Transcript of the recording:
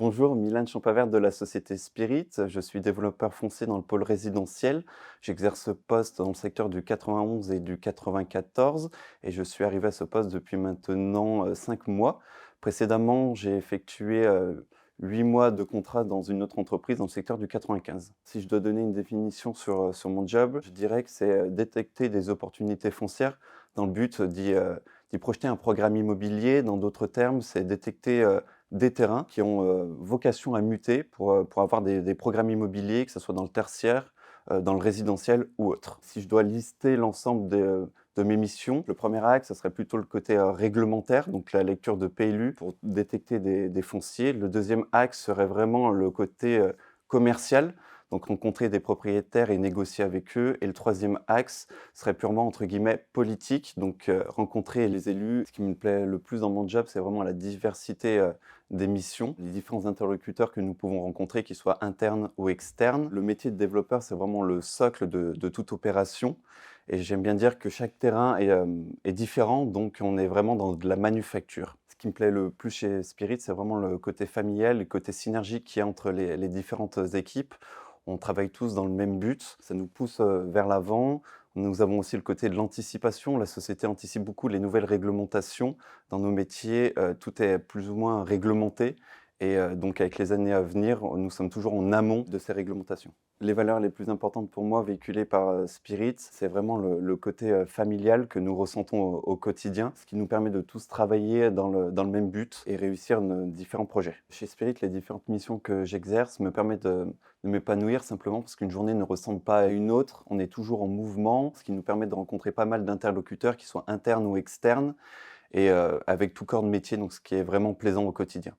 Bonjour, Milan Champavert de la société Spirit. Je suis développeur foncier dans le pôle résidentiel. J'exerce ce poste dans le secteur du 91 et du 94 et je suis arrivé à ce poste depuis maintenant 5 mois. Précédemment, j'ai effectué 8 mois de contrat dans une autre entreprise dans le secteur du 95. Si je dois donner une définition sur mon job, je dirais que c'est détecter des opportunités foncières dans le but d'y projeter un programme immobilier. Dans d'autres termes, c'est détecter des terrains qui ont vocation à muter pour avoir des programmes immobiliers, que ce soit dans le tertiaire, dans le résidentiel ou autre. Si je dois lister l'ensemble de mes missions, le premier axe, ça serait plutôt le côté réglementaire, donc la lecture de PLU pour détecter des fonciers. Le deuxième axe serait vraiment le côté commercial, donc rencontrer des propriétaires et négocier avec eux. Et le troisième axe serait purement, entre guillemets, politique, donc rencontrer les élus. Ce qui me plaît le plus dans mon job, c'est vraiment la diversité des missions, les différents interlocuteurs que nous pouvons rencontrer, qu'ils soient internes ou externes. Le métier de développeur, c'est vraiment le socle de toute opération. Et j'aime bien dire que chaque terrain est différent, donc on est vraiment dans de la manufacture. Ce qui me plaît le plus chez Spirit, c'est vraiment le côté familial, le côté synergique qu'il y a entre les différentes équipes. On travaille tous dans le même but, ça nous pousse vers l'avant. Nous avons aussi le côté de l'anticipation. La société anticipe beaucoup les nouvelles réglementations. Dans nos métiers, tout est plus ou moins réglementé et donc avec les années à venir, nous sommes toujours en amont de ces réglementations. Les valeurs les plus importantes pour moi véhiculées par Spirit, c'est vraiment le côté familial que nous ressentons au quotidien, ce qui nous permet de tous travailler dans le même but et réussir nos différents projets. Chez Spirit, les différentes missions que j'exerce me permettent de m'épanouir simplement parce qu'une journée ne ressemble pas à une autre. On est toujours en mouvement, ce qui nous permet de rencontrer pas mal d'interlocuteurs, qui soient internes ou externes, et avec tout corps de métier, donc ce qui est vraiment plaisant au quotidien.